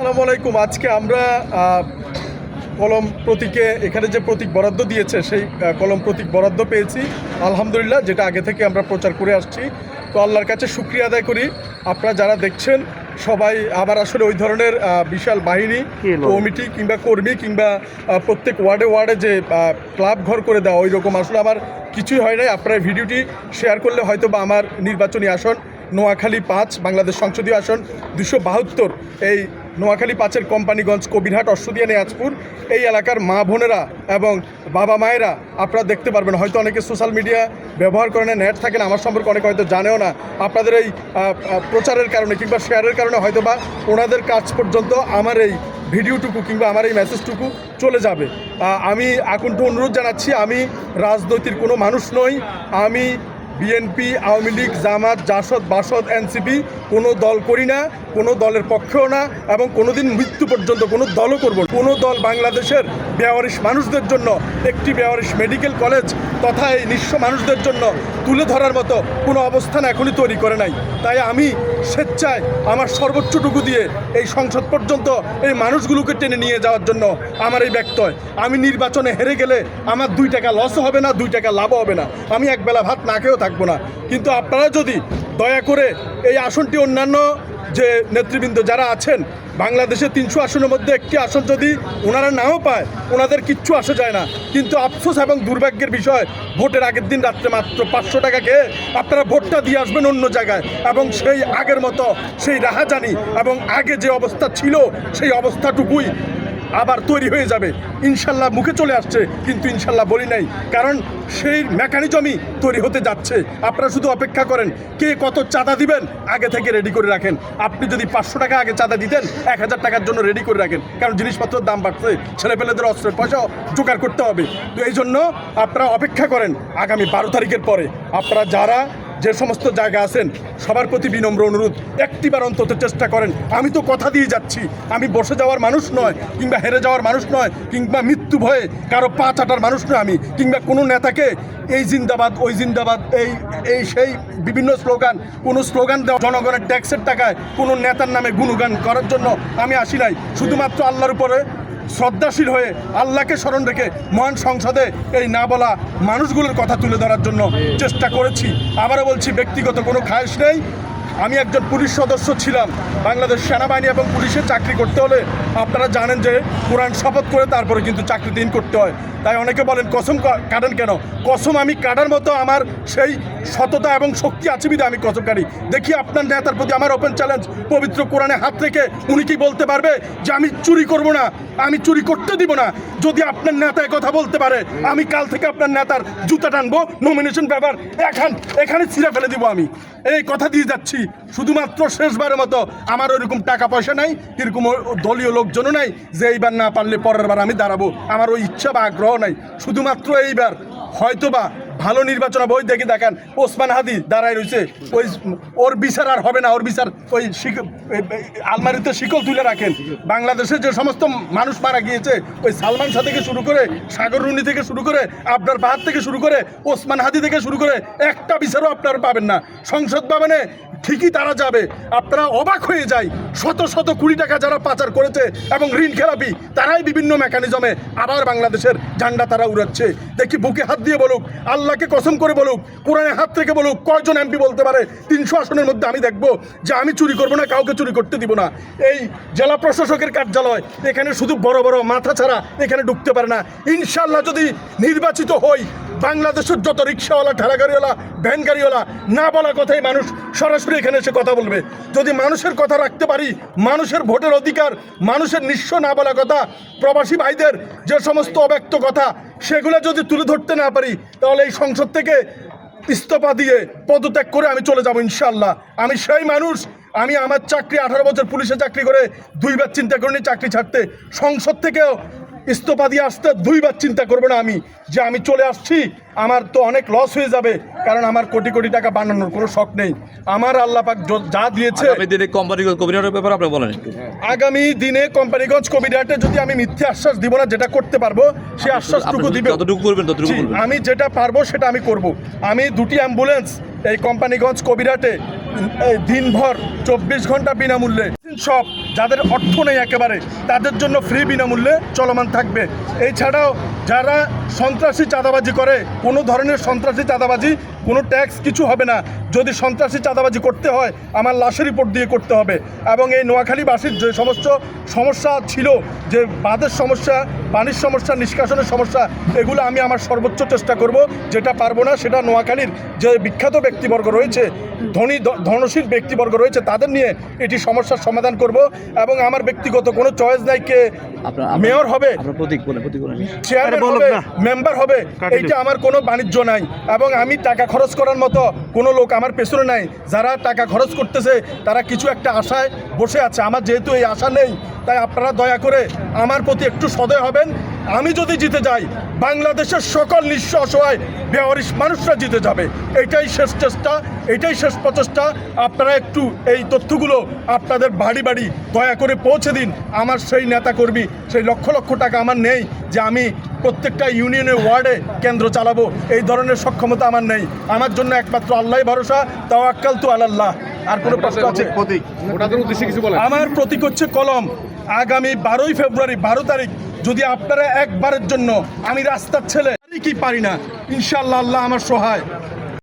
আসসালামু আলাইকুম। আজকে আমরা কলম প্রতীকে এখানে যে প্রতীক বরাদ্দ দিয়েছে সেই কলম প্রতীক বরাদ্দ পেয়েছি আলহামদুলিল্লাহ, যেটা আগে থেকে আমরা প্রচার করে আসছি। তো আল্লাহর কাছে শুকরিয়া আদায় করি। আপনারা যারা দেখছেন সবাই আবার আসলে ওই ধরনের বিশাল বাহিনী, কমিটি কিংবা কর্মী কিংবা প্রত্যেক ওয়ার্ডে ওয়ার্ডে যে ক্লাব ঘর করে দেওয়া ওই রকম আসলে আমার কিছুই হয় নাই। আপনারা ভিডিওটি শেয়ার করলে হয়তো বা আমার নির্বাচনী আসন নোয়াখালী 5 বাংলাদেশ সংসদীয় আসন 272, এই নোয়াখালী 5-এর কোম্পানিগঞ্জ, কবিরহাট, অশ্বদিয়া, নিয়াজপুর এই এলাকার মা বোনেরা এবং বাবা মায়েরা আপনারা দেখতে পারবেন। হয়তো অনেকে সোশ্যাল মিডিয়া ব্যবহার করে না, নেট থাকে না, আমার সম্পর্কে অনেকে হয়তো জানেও না। আপনাদের এই প্রচারের কারণে কিংবা শেয়ারের কারণে হয়তো বা ওনাদের কাছ পর্যন্ত আমার এই ভিডিওটুকু কিংবা আমার এই মেসেজটুকু চলে যাবে। আমি আকণ্ঠ অনুরোধ জানাচ্ছি, আমি রাজনৈতিক কোনো মানুষ নই। আমি বিএনপি, আওয়ামী লীগ, জামাত, জাসদ, বাসদ, এনসিপি কোনো দল করি না, কোনো দলের পক্ষেও না, এবং কোনোদিন মৃত্যু পর্যন্ত কোনো দলও করব না। কোনো দল বাংলাদেশের বেওয়ারিশ মানুষদের জন্য একটি বেওয়ারিশ মেডিকেল কলেজ তথা এই নিঃস্ব মানুষদের জন্য তুলে ধরার মতো কোনো অবস্থান এখনই তৈরি করে নাই। তাই আমি স্বেচ্ছায় আমার সর্বোচ্চটুকু দিয়ে এই সংসদ পর্যন্ত এই মানুষগুলোকে টেনে নিয়ে যাওয়ার জন্য আমার এই ব্যক্তয়। আমি নির্বাচনে হেরে গেলে আমার 2 টাকা লসও হবে না, 2 টাকা লাভও হবে না, আমি একবেলা ভাত না খেয়েও থাকবো না। কিন্তু আপনারা যদি দয়া করে এই আসনটি অন্যান্য যে নেতৃবৃন্দ যারা আছেন, বাংলাদেশে 300 আসনের মধ্যে একটি আসন যদি ওনারা নাও পায়, ওনাদের কিচ্ছু আসে যায় না। কিন্তু আফসোস এবং দুর্ভাগ্যের বিষয়, ভোটের আগের দিন রাত্রে মাত্র 500 টাকা খেয়ে আপনারা ভোটটা দিয়ে আসবেন অন্য জায়গায়, এবং সেই আগের মতো সেই রাহাজানি এবং আগে যে অবস্থা ছিল সেই অবস্থাটুকুই আবার তৈরি হয়ে যাবে ইনশাল্লাহ। মুখে চলে আসছে কিন্তু ইনশাল্লাহ বলি নাই, কারণ সেই মেকানিজমই তৈরি হতে যাচ্ছে। আপনারা শুধু অপেক্ষা করেন, কে কত চাঁদা দিবেন আগে থেকে রেডি করে রাখেন। আপনি যদি 500 টাকা আগে চাঁদা দিতেন, 1000 টাকার জন্য রেডি করে রাখেন, কারণ জিনিসপত্রের দাম বাড়ছে, ছেলেপেলেদের অস্ত্রের পয়সাও জোগাড় করতে হবে। তো এই জন্য আপনারা অপেক্ষা করেন আগামী 12 তারিখের পরে। আপনারা যারা যে সমস্ত জায়গা আছেন সবার প্রতি বিনম্র অনুরোধ, একটিবার অন্তত চেষ্টা করেন। আমি তো কথা দিয়ে যাচ্ছি, আমি বসে যাওয়ার মানুষ নয়, কিংবা হেরে যাওয়ার মানুষ নয়, কিংবা মৃত্যু ভয়ে কারো পা চাটার মানুষ নয় আমি, কিংবা কোনো নেতাকে এই জিন্দাবাদ ওই জিন্দাবাদ এই সেই বিভিন্ন স্লোগান, কোনো স্লোগান দেওয়া, জনগণের ট্যাক্সের টাকায় কোনো নেতার নামে গুণগান করার জন্য আমি আসি নাই। শুধুমাত্র আল্লাহর উপরে শ্রদ্ধাশীল হয়ে আল্লাহকে স্মরণ রেখে মহান সংসদে এই না বলা মানুষগুলোর কথা তুলে ধরার জন্য চেষ্টা করেছি। আবারও বলছি, ব্যক্তিগত কোনো খায়েশ নেই। আমি একজন পুলিশ সদস্য ছিলাম। বাংলাদেশ সেনাবাহিনী এবং পুলিশে চাকরি করতে হলে আপনারা জানেন যে কোরআন শপথ করে তারপরে কিন্তু চাকরিহীন করতে হয়। তাই অনেকে বলেন কসম কাটেন কেন? কসম আমি কাটার মতো আমার সেই সততা এবং শক্তি আছে বিধে আমি কসম কাটি। দেখি আপনার নেতার প্রতি আমার ওপেন চ্যালেঞ্জ, পবিত্র কোরআনে হাত রেখে উনি কি বলতে পারবে যে আমি চুরি করব না, আমি চুরি করতে দিব না? যদি আপনার নেতায় কথা বলতে পারে, আমি কাল থেকে আপনার নেতার জুতা টানবো, নমিনেশন পেপার এখানে ছিঁড়ে ফেলে দিব। আমি এই কথা দিয়ে যাচ্ছি। শুধুমাত্র শেষবারের মতো, আমার ওইরকম টাকা পয়সা নাই, এরকম দলীয় লোকজনও নাই যে এইবার না পারলে পরের বার আমি দাঁড়াবো, আমার ওই ইচ্ছা বা আগ্রহ নাই। শুধুমাত্র এইবার হয়তোবা ভালো নির্বাচন হবে। ওই দেখে দেখেন ওসমান হাদি দাঁড়ায় রয়েছে, ওর বিচার আর হবে না, ওর বিচার ওই আলমারিতে শিকল তুলে রাখেন। বাংলাদেশে যে সমস্ত মানুষ মারা গিয়েছে, ওই সালমান শাহ থেকে শুরু করে, সাগর রুনি থেকে শুরু করে, আবরার বাহার থেকে শুরু করে, ওসমান হাদি থেকে শুরু করে একটা বিচারও আপনারা পাবেন না। সংসদ ভবনে ঠিকই তারা যাবে, আপনারা অবাক হয়ে যায়। শত শত কোটি টাকা যারা পাচার করেছে এবং ঋণ খেলাপি, তারাই বিভিন্ন মেকানিজমে আবার বাংলাদেশের ঝান্ডা তারা উড়াচ্ছে। দেখি বুকে হাত দিয়ে বলুক, আল্লাহকে কসম করে বলুক, কোরআনে হাত রেখে বলুক, কয়জন এমপি বলতে পারে 300 আসনের মধ্যে আমি দেখবো যে আমি চুরি করবো না, কাউকে চুরি করতে দিব না। এই জেলা প্রশাসকের কার্যালয়, এখানে শুধু বড় বড় মাথা ছাড়া এখানে ঢুকতে পারে না। ইনশাল্লাহ যদি নির্বাচিত হই, বাংলাদেশের যত রিক্সাওয়ালা, ঠেলা গাড়িওয়ালা, ভ্যান গাড়িওয়ালা, না বলা কথাই মানুষ সরাসরি এখানে এসে কথা বলবে। যদি মানুষের কথা রাখতে পারি, মানুষের ভোটের অধিকার, মানুষের নিঃস্ব না বলা কথা, প্রবাসী ভাইদের যে সমস্ত অব্যক্ত কথা, সেগুলো যদি তুলে ধরতে না পারি, তাহলে এই সংসদ থেকে ইস্তফা দিয়ে পদত্যাগ করে আমি চলে যাব ইনশাল্লাহ। আমি সেই মানুষ, আমি আমার চাকরি 18 বছর পুলিশে চাকরি করে 2 বার চিন্তা করিনি চাকরি ছাড়তে। সংসদ থেকেও ইস্তফা দিয়ে আসতে 2 বার চিন্তা করবো না আমি যে আমি চলে আসছি, আমার তো অনেক লস হয়ে যাবে, কারণ আমার কোটি কোটি টাকা বানানোর কোনো শখ নেই। আমার আল্লাহ পাক যা দিয়েছে। আগামী দিনে কোম্পানিগঞ্জ কবিরহাটে যদি আমি মিথ্যে আশ্বাস দিব না, যেটা করতে পারবো সে আশ্বাসটুকু দিবে। আমি যেটা পারবো সেটা আমি করব। আমি 2টি অ্যাম্বুলেন্স এই কোম্পানিগঞ্জ কবিরহাটে দিনভর 24 ঘন্টা বিনামূল্যে সব যাদের অর্থ নেই একেবারে তাদের জন্য ফ্রি বিনামূল্যে চলমান থাকবে। এছাড়াও যারা সন্ত্রাসী চাঁদাবাজি করে, কোনো ধরনের সন্ত্রাসী চাঁদাবাজি, কোনো ট্যাক্স কিছু হবে না। যদি সন্ত্রাসী চাঁদাবাজি করতে হয় আমার লাশের রিপোর্ট দিয়ে করতে হবে। এবং এই নোয়াখালীবাসীর যে সমস্ত সমস্যা ছিল, যে বাঁধের সমস্যা, পানির সমস্যা, নিষ্কাশনের সমস্যা, এগুলো আমি আমার সর্বোচ্চ চেষ্টা করব। যেটা পারবো না সেটা নোয়াখালীর যে বিখ্যাত ব্যক্তিবর্গ রয়েছে, ধনশীল ব্যক্তিবর্গ রয়েছে, তাদের নিয়ে এটি সমস্যার সমাধান করব। এবং আমার ব্যক্তিগত কোনো চয়েস নাই কে মেয়র হবে, চেয়ারম্যান হবে, মেম্বার হবে, এইটা আমার কোনো বাণিজ্য নাই। এবং আমি টাকা খরচ করার মতো কোনো লোক আমার পেছনে নাই। যারা টাকা খরচ করতেছে তারা কিছু একটা আশায় বসে আছে। আমার যেহেতু এই আশা নেই, তাই আপনারা দয়া করে আমার প্রতি একটু সদয় হবেন। আমি যদি জিতে যাই, বাংলাদেশের সকল নিঃস্ব অসহায় বেওয়ারিশ মানুষরা জিতে যাবে। এটাই শেষ চেষ্টা, এটাই শেষ প্রচেষ্টা। আপনারা একটু এই তথ্যগুলো আপনাদের বাড়ি বাড়ি দয়া করে পৌঁছে দিন। আমার সেই নেতাকর্মী, সেই লক্ষ লক্ষ টাকা আমার নেই যে আমি প্রত্যেকটা ইউনিয়নের ওয়ার্ডে কেন্দ্র চালাবো, এই ধরনের সক্ষমতা আমার নেই। আমার জন্য একমাত্র আল্লাহই ভরসা, তাওয়াক্কালতু আলাল্লাহ। আর কোনো প্রশ্ন আছে? আমার প্রতীক হচ্ছে কলম। আগামী 12ই ফেব্রুয়ারি 12 তারিখ যদি আপনারা একবারের জন্য, আমি রাস্তার ছেলে কি পারি না, ইনশাআল্লাহ আল্লাহ আমার সহায়।